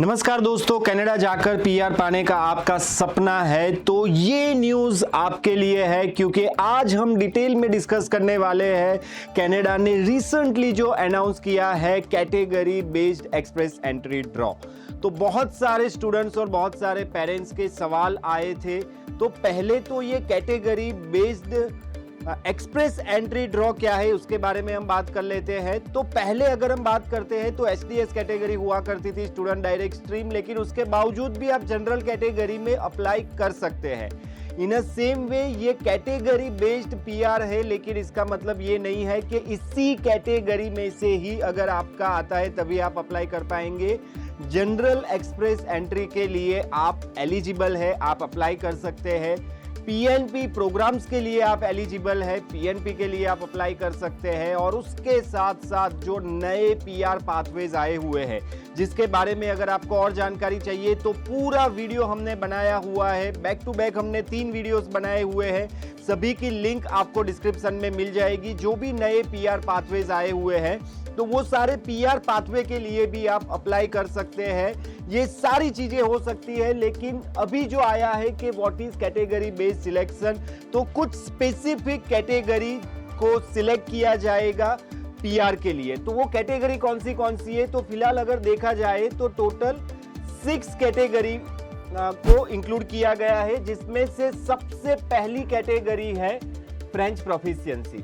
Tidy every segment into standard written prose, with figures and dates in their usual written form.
नमस्कार दोस्तों, कनाडा जाकर पीआर पाने का आपका सपना है तो ये न्यूज़ आपके लिए है, क्योंकि आज हम डिटेल में डिस्कस करने वाले हैं कनाडा ने रिसेंटली जो अनाउंस किया है category based express entry draw. तो बहुत सारे स्टूडेंट्स और बहुत सारे पेरेंट्स के सवाल आए थे। तो पहले तो ये category based express entry draw क्या है उसके बारे में हम बात कर लेते हैं। तो पहले अगर हम बात करते हैं तो एसडीएस कैटेगरी हुआ करती थी, स्टूडेंट डायरेक्ट स्ट्रीम, लेकिन उसके बावजूद भी आप जनरल कैटेगरी में अप्लाई कर सकते हैं। इन अ सेम वे ये कैटेगरी बेस्ड पीआर है, लेकिन इसका मतलब ये नहीं है कि इसी कैटेगरी में से ही अगर आपका आता है तभी आप अप्लाई कर पाएंगे। जनरल एक्सप्रेस एंट्री के लिए आप एलिजिबल है, आप अप्लाई कर सकते हैं। पीएनपी प्रोग्राम्स के लिए आप एलिजिबल है, पीएनपी के लिए आप अप्लाई कर सकते हैं। और उसके साथ साथ जो नए पीआर पाथवेज आए हुए हैं जिसके बारे में अगर आपको और जानकारी चाहिए तो पूरा वीडियो हमने बनाया हुआ है, बैक टू बैक हमने 3 वीडियोस बनाए हुए हैं। सभी की लिंक आपको डिस्क्रिप्शन में मिल जाएगी। जो भी नए पीआर पाथवेज आए हुए हैं तो वो सारे पीआर पाथवे के लिए भी आप अप्लाई कर सकते हैं। ये सारी चीजें हो सकती है, लेकिन अभी जो आया है कि what is category based selection, तो कुछ स्पेसिफिक कैटेगरी को सिलेक्ट किया जाएगा पीआर के लिए। तो वो कैटेगरी कौन सी है, तो फिलहाल अगर देखा जाए तो टोटल 6 कैटेगरी को इंक्लूड किया गया है, जिसमें से सबसे पहली कैटेगरी है फ्रेंच प्रोफिशिएंसी।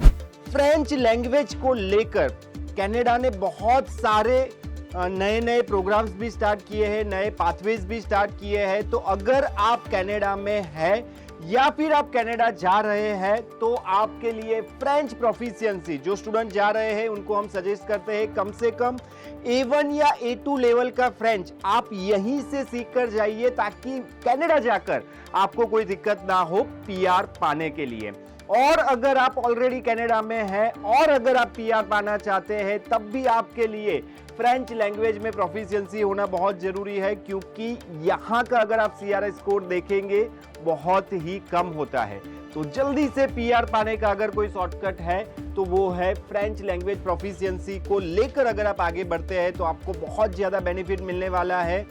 फ्रेंच लैंग्वेज को लेकर कनाडा ने बहुत सारे नए प्रोग्राम्स भी स्टार्ट किए हैं, नए पाथवेज भी स्टार्ट किए हैं। तो अगर आप कनाडा में हैं या फिर आप कनाडा जा रहे हैं तो आपके लिए फ्रेंच प्रोफिशिएंसी, जो स्टूडेंट जा रहे हैं उनको हम सजेस्ट करते हैं कम से कम A1 या A2 लेवल का फ्रेंच आप यहीं से सीख कर जाइए, ताकि कनाडा जाकर आपको कोई दिक्कत ना हो पीआर पाने के लिए। और अगर आप ऑलरेडी कनाडा में हैं और अगर आप पीआर पाना चाहते हैं तब भी आपके लिए फ्रेंच लैंग्वेज में प्रोफिशिएंसी होना बहुत जरूरी है, क्योंकि यहाँ का अगर आप सीआरएस स्कोर देखेंगे बहुत ही कम होता है। तो जल्दी से पीआर पाने का अगर कोई शॉर्टकट है तो वो है फ्रेंच लैंग्वेज प्रोफिशिएंसी को लेकर अगर आप आगे बढ़ते हैं तो आपको बहुत ज्यादा बेनिफिट मिलने वाला है।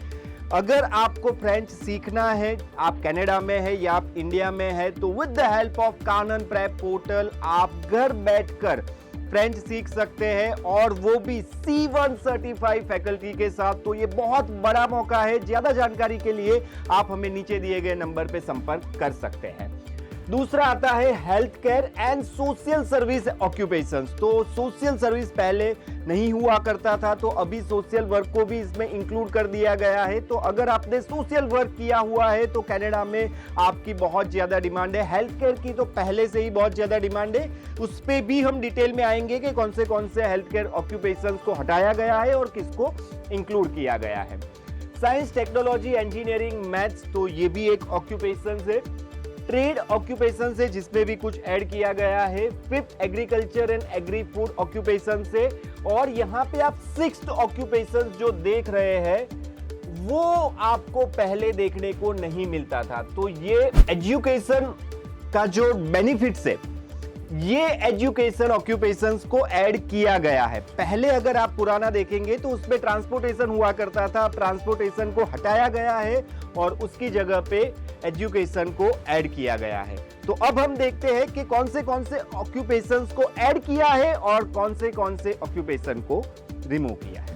अगर आपको फ्रेंच सीखना है, आप कनाडा में है या आप इंडिया में है, तो with the help of Kanan prep portal आप घर बैठकर फ्रेंच सीख सकते हैं, और वो भी C1 सर्टिफाइड फैकल्टी के साथ। तो ये बहुत बड़ा मौका है। ज्यादा जानकारी के लिए आप हमें नीचे दिए गए नंबर पे संपर्क कर सकते हैं। दूसरा आता है health care and social service occupations. तो सोशल सर्विस पहले नहीं हुआ करता था, तो अभी सोशल वर्क को भी इसमें इंक्लूड कर दिया गया है। तो अगर आपने सोशल वर्क किया हुआ है तो कनाडा में आपकी बहुत ज्यादा डिमांड है। हेल्थ केयर की तो पहले से ही बहुत ज्यादा डिमांड है, उस पर भी हम डिटेल में आएंगे कि कौन से हेल्थ केयर ऑक्यूपेशंस को हटाया गया है और किसको इंक्लूड किया गया है। साइंस, टेक्नोलॉजी, इंजीनियरिंग, मैथ्स, तो ये भी एक ऑक्यूपेशन है। ट्रेड ऑक्यूपेशन से जिसमें भी कुछ ऐड किया गया है। 5th agriculture and agri food occupation से। और यहाँ पे आप 6th ऑक्यूपेशन जो देख रहे हैं वो आपको पहले देखने को नहीं मिलता था। तो ये एजुकेशन का जो बेनिफिट्स है, ये एजुकेशन ऑक्यूपेशंस को ऐड किया गया है। पहले अगर आप पुराना देखेंगे तो उसमें ट्रांसपोर्टेशन हुआ करता था, ट्रांसपोर्टेशन को हटाया गया है और उसकी जगह पे एजुकेशन को ऐड किया गया है। तो अब हम देखते हैं कि कौन से ऑक्यूपेशंस को ऐड किया है और कौन से ऑक्यूपेशन को रिमूव किया है।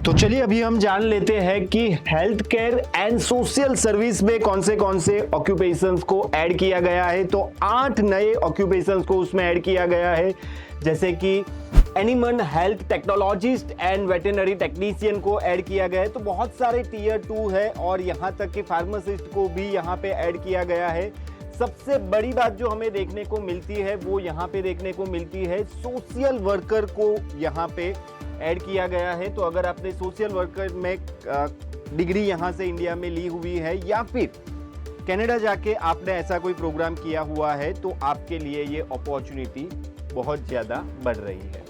तो चलिए अभी हम जान लेते हैं कि health care and social service में कौन से ऑक्यूपेशंस को ऐड किया गया है। तो 8 नए ऑक्यूपेशंस को उसमें ऐड किया गया है, जैसे कि animal health technologist and veterinary technician को ऐड किया गया है। तो बहुत सारे टियर 2 है और यहाँ तक कि फार्मासिस्ट को भी यहाँ पे ऐड किया गया है। सबसे बड़ी बात जो हमें देखने को मिलती है वो यहाँ पे देखने को मिलती है, सोशल वर्कर को यहाँ पे ऐड किया गया है। तो अगर आपने सोशल वर्कर में डिग्री यहाँ से इंडिया में ली हुई है या फिर कनाडा जाके आपने ऐसा कोई प्रोग्राम किया हुआ है तो आपके लिए ये अपॉर्चुनिटी बहुत ज्यादा बढ़ रही है।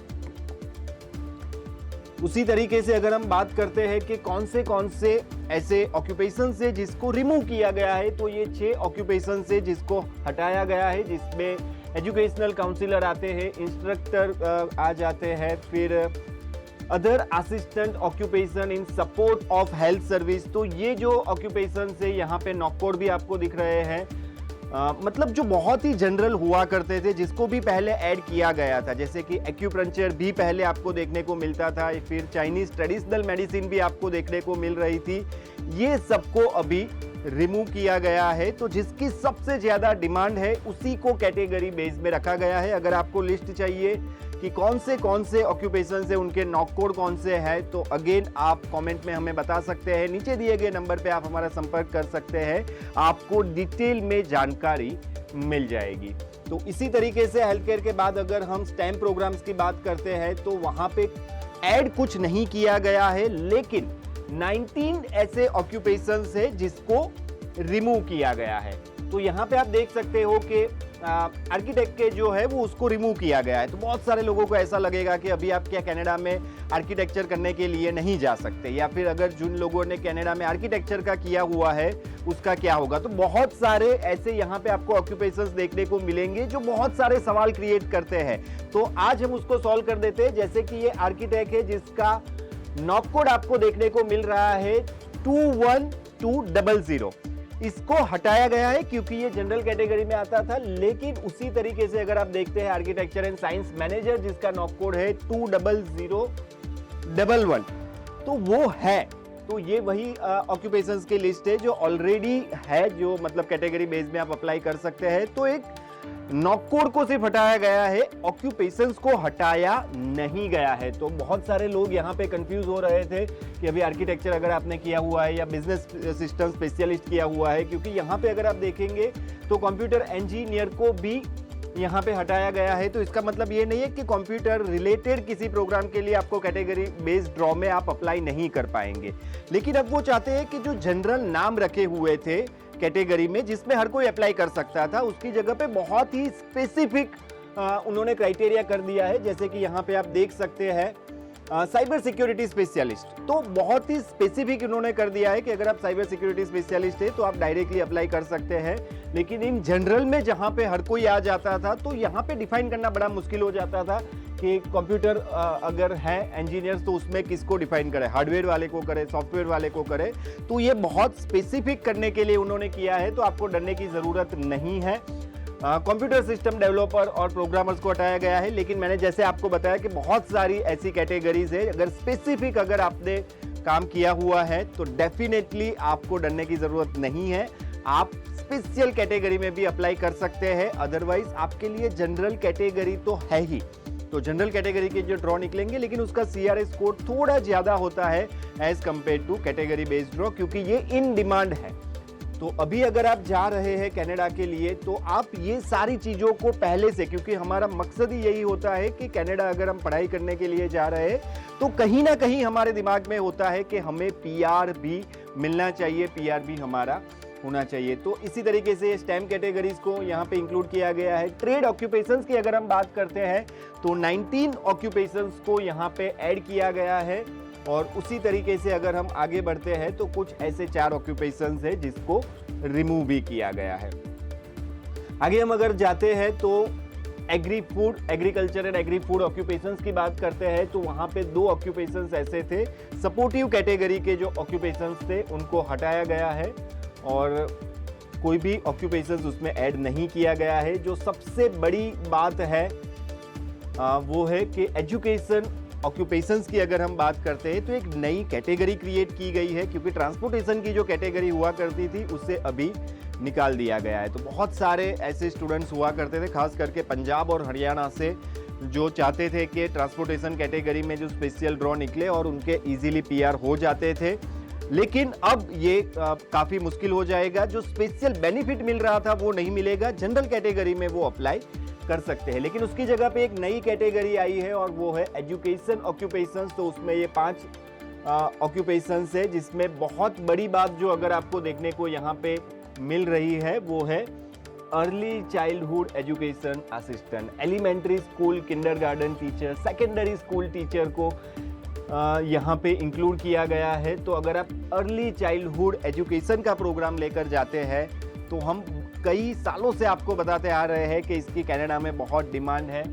उसी तरीके से अगर हम बात करते हैं कि कौन से ऐसे ऑक्यूपेशन से जिसको रिमूव किया गया है, तो ये 6 ऑक्यूपेशन से जिसको हटाया गया है, जिसमें एजुकेशनल काउंसलर आते हैं, इंस्ट्रक्टर आ जाते हैं, फिर other assistant occupation in support of health service. तो ये जो ऑक्यूपेशन है यहाँ पे नॉक कोड भी आपको दिख रहे हैं, मतलब जो बहुत ही जनरल हुआ करते थे, जिसको भी पहले ऐड किया गया था, जैसे कि एक्यूपंक्चर भी पहले आपको देखने को मिलता था, फिर चाइनीज ट्रेडिशनल मेडिसिन भी आपको देखने को मिल रही थी, ये सबको अभी रिमूव किया गया है। तो जिसकी सबसे ज्यादा डिमांड है उसी को कैटेगरी बेस में रखा गया है। अगर आपको लिस्ट चाहिए कि कौन से ऑक्यूपेशन से उनके नॉक कोड कौन से हैं, तो अगेन आप कमेंट में हमें बता सकते हैं, नीचे दिए गए नंबर पे आप हमारा संपर्क कर सकते हैं, आपको डिटेल में जानकारी मिल जाएगी। तो इसी तरीके से हेल्थ केयर के बाद अगर हम स्टेम प्रोग्राम्स की बात करते हैं तो वहां पे ऐड कुछ नहीं किया गया है, लेकिन 19 ऐसे ऑक्यूपेशंस है जिसको रिमूव किया गया है। तो यहाँ पे आप देख सकते हो कि आर्किटेक्ट के जो है वो उसको रिमूव किया गया है। तो बहुत सारे लोगों को ऐसा लगेगा कि अभी आप क्या कनाडा में आर्किटेक्चर करने के लिए नहीं जा सकते, या फिर अगर जिन लोगों ने कनाडा में आर्किटेक्चर का किया हुआ है उसका क्या होगा। तो बहुत सारे ऐसे यहाँ पे आपको ऑक्यूपेशंस देखने को मिलेंगे जो बहुत सारे सवाल क्रिएट करते हैं। तो आज हम उसको सॉल्व कर देते हैं। जैसे कि ये आर्किटेक्ट है जिसका नॉक कोड आपको देखने को मिल रहा है 21200, इसको हटाया गया है क्योंकि ये जनरल कैटेगरी में आता था। लेकिन उसी तरीके से अगर आप देखते हैं आर्किटेक्चर एंड साइंस मैनेजर जिसका नॉक कोड है 20011, तो वो है। तो ये वही ऑक्यूपेशंस की लिस्ट है जो ऑलरेडी है, जो मतलब कैटेगरी बेस में आप अप्लाई कर सकते हैं। तो एक नॉक कोड को सिर्फ हटाया गया है, ऑक्यूपेशंस को हटाया नहीं गया है। तो बहुत सारे लोग यहाँ पे कंफ्यूज हो रहे थे कि अभी आर्किटेक्चर अगर आपने किया हुआ है या बिजनेस सिस्टम स्पेशलिस्ट किया हुआ है, क्योंकि यहाँ पे अगर आप देखेंगे तो कंप्यूटर इंजीनियर को भी यहाँ पे हटाया गया है। तो इसका मतलब ये नहीं है कि कंप्यूटर रिलेटेड किसी प्रोग्राम के लिए आपको कैटेगरी बेस्ड ड्रॉ में आप अप्लाई नहीं कर पाएंगे। लेकिन अब वो चाहते हैं कि जो जनरल नाम रखे हुए थे कैटेगरी में जिसमें हर कोई अप्लाई कर सकता था, उसकी जगह पे बहुत ही स्पेसिफिक उन्होंने क्राइटेरिया कर दिया है। जैसे कि यहाँ पे आप देख सकते हैं साइबर सिक्योरिटी स्पेशलिस्ट, तो बहुत ही स्पेसिफिक उन्होंने कर दिया है कि अगर आप साइबर सिक्योरिटी स्पेशलिस्ट है तो आप डायरेक्टली अप्लाई कर सकते हैं। लेकिन इन जनरल में जहां पे हर कोई आ जाता था तो यहाँ पे डिफाइन करना बड़ा मुश्किल हो जाता था कि कंप्यूटर अगर है इंजीनियर्स तो उसमें किसको डिफाइन करे, हार्डवेयर वाले को करे, सॉफ्टवेयर वाले को करे। तो ये बहुत स्पेसिफिक करने के लिए उन्होंने किया है, तो आपको डरने की जरूरत नहीं है। कंप्यूटर सिस्टम डेवलपर और प्रोग्रामर्स को हटाया गया है। लेकिन मैंने जैसे आपको बताया कि बहुत सारी ऐसी कैटेगरीज है, अगर स्पेसिफिक अगर आपने काम किया हुआ है तो डेफिनेटली आपको डरने की जरूरत नहीं है, आप स्पेशल कैटेगरी में भी अप्लाई कर सकते हैं। अदरवाइज आपके लिए जनरल कैटेगरी तो है ही, तो जनरल कैटेगरी के जो ड्रॉ निकलेंगे, लेकिन उसका CRS कोड थोड़ा ज्यादा होता है as compare to category based draw, क्योंकि ये इन डिमांड है। तो अभी अगर आप जा रहे हैं कनाडा के लिए तो आप ये सारी चीजों को पहले से, क्योंकि हमारा मकसद ही यही होता है कि कनाडा अगर हम पढ़ाई करने के लिए जा रहे हैं तो कहीं ना कहीं हमारे दिमाग में होता है कि हमें PR भी मिलना चाहिए, PR भी हमारा होना चाहिए। तो इसी तरीके से स्टेम कैटेगरीज को यहाँ पे इंक्लूड किया गया है। ट्रेड ऑक्यूपेशंस की अगर हम बात करते हैं तो 19 ऑक्यूपेशंस को यहाँ पे ऐड किया गया है। और उसी तरीके से अगर हम आगे बढ़ते हैं तो कुछ ऐसे 4 ऑक्यूपेशंस है जिसको रिमूव भी किया गया है। आगे हम अगर जाते हैं तो agriculture and agri food occupations की बात करते हैं तो वहां पे 2 ऑक्यूपेशंस ऐसे थे, सपोर्टिव कैटेगरी के जो ऑक्यूपेशंस थे उनको हटाया गया है और कोई भी ऑक्यूपेशंस उसमें ऐड नहीं किया गया है। जो सबसे बड़ी बात है वो है कि एजुकेशन ऑक्यूपेशंस की अगर हम बात करते हैं तो एक नई कैटेगरी क्रिएट की गई है, क्योंकि ट्रांसपोर्टेशन की जो कैटेगरी हुआ करती थी उससे अभी निकाल दिया गया है। तो बहुत सारे ऐसे स्टूडेंट्स हुआ करते थे, खास करके पंजाब और हरियाणा से, जो चाहते थे कि ट्रांसपोर्टेशन कैटेगरी में जो स्पेशल ड्रॉ निकले और उनके इजीली PR हो जाते थे। लेकिन अब ये काफ़ी मुश्किल हो जाएगा, जो स्पेशल बेनिफिट मिल रहा था वो नहीं मिलेगा, जनरल कैटेगरी में वो अप्लाई कर सकते हैं। लेकिन उसकी जगह पे एक नई कैटेगरी आई है और वो है एजुकेशन ऑक्यूपेशंस। तो उसमें ये 5 ऑक्यूपेशंस है, जिसमें बहुत बड़ी बात जो अगर आपको देखने को यहाँ पे मिल रही है वो है early childhood education assistant, elementary school kindergarten teacher, secondary school teacher को यहाँ पे इंक्लूड किया गया है। तो अगर आप अर्ली चाइल्डहुड एजुकेशन का प्रोग्राम लेकर जाते हैं तो हम कई सालों से आपको बताते आ रहे हैं कि इसकी कनाडा में बहुत डिमांड है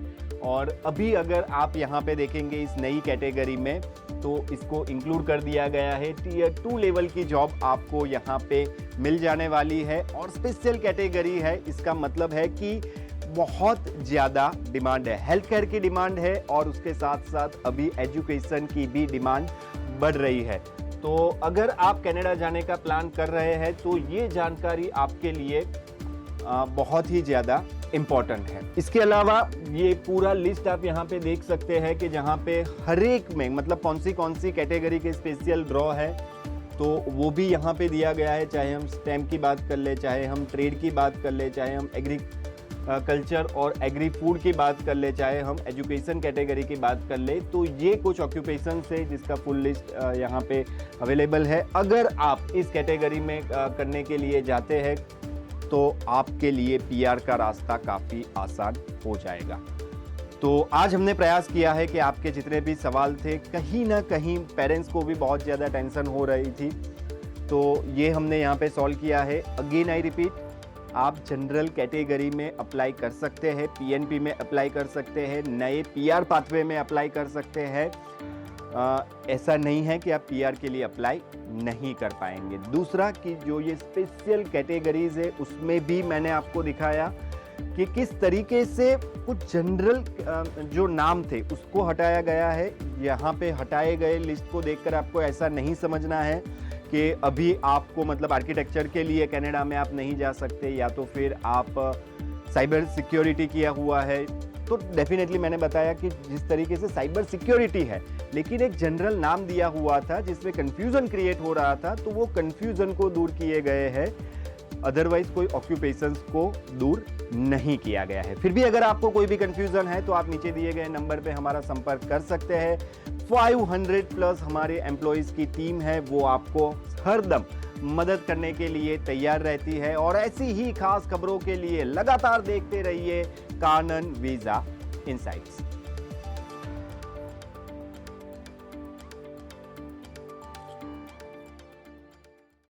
और अभी अगर आप यहाँ पे देखेंगे इस नई कैटेगरी में तो इसको इंक्लूड कर दिया गया है। टियर 2 लेवल की जॉब आपको यहाँ पे मिल जाने वाली है और स्पेशल कैटेगरी है। इसका मतलब है कि बहुत ज़्यादा डिमांड है, हेल्थ केयर की डिमांड है और उसके साथ साथ अभी एजुकेशन की भी डिमांड बढ़ रही है। तो अगर आप कनाडा जाने का प्लान कर रहे हैं तो ये जानकारी आपके लिए बहुत ही ज़्यादा इम्पॉर्टेंट है। इसके अलावा ये पूरा लिस्ट आप यहाँ पे देख सकते हैं कि जहाँ पे हर एक में मतलब कौन सी कैटेगरी के स्पेशल ड्रॉ है तो वो भी यहाँ पे दिया गया है। चाहे हम स्टेम की बात कर ले, चाहे हम ट्रेड की बात कर ले, चाहे हम कल्चर और एग्री फूड की बात कर ले, चाहे हम एजुकेशन कैटेगरी की बात कर ले, तो ये कुछ ऑक्यूपेशन है जिसका फुल लिस्ट यहाँ पे अवेलेबल है। अगर आप इस कैटेगरी में करने के लिए जाते हैं तो आपके लिए पीआर का रास्ता काफ़ी आसान हो जाएगा। तो आज हमने प्रयास किया है कि आपके जितने भी सवाल थे, कहीं ना कहीं पेरेंट्स को भी बहुत ज़्यादा टेंशन हो रही थी, तो ये हमने यहाँ पे सॉल्व किया है। अगेन आई रिपीट, आप जनरल कैटेगरी में अप्लाई कर सकते हैं, पीएनपी में अप्लाई कर सकते हैं, नए पीआर पाथवे में अप्लाई कर सकते हैं। ऐसा नहीं है कि आप पीआर के लिए अप्लाई नहीं कर पाएंगे। दूसरा कि जो ये स्पेशल कैटेगरीज है उसमें भी मैंने आपको दिखाया कि किस तरीके से कुछ जनरल जो नाम थे उसको हटाया गया है। यहाँ पे हटाए गए लिस्ट को देखकर आपको ऐसा नहीं समझना है कि अभी आपको मतलब आर्किटेक्चर के लिए कनाडा में आप नहीं जा सकते या तो फिर आप साइबर सिक्योरिटी किया हुआ है। तो डेफिनेटली मैंने बताया कि जिस तरीके से साइबर सिक्योरिटी है लेकिन एक जनरल नाम दिया हुआ था जिसमें कंफ्यूजन क्रिएट हो रहा था, तो वो कंफ्यूजन को दूर किए गए हैं, अदरवाइज कोई ऑक्यूपेशंस को दूर नहीं किया गया है। फिर भी अगर आपको कोई भी कंफ्यूजन है तो आप नीचे दिए गए नंबर पे हमारा संपर्क कर सकते हैं। 500 प्लस हमारे एम्प्लॉयज़ की टीम है, वो आपको हरदम मदद करने के लिए तैयार रहती है। और ऐसी ही खास खबरों के लिए लगातार देखते रहिए कानन वीजा इनसाइट्स।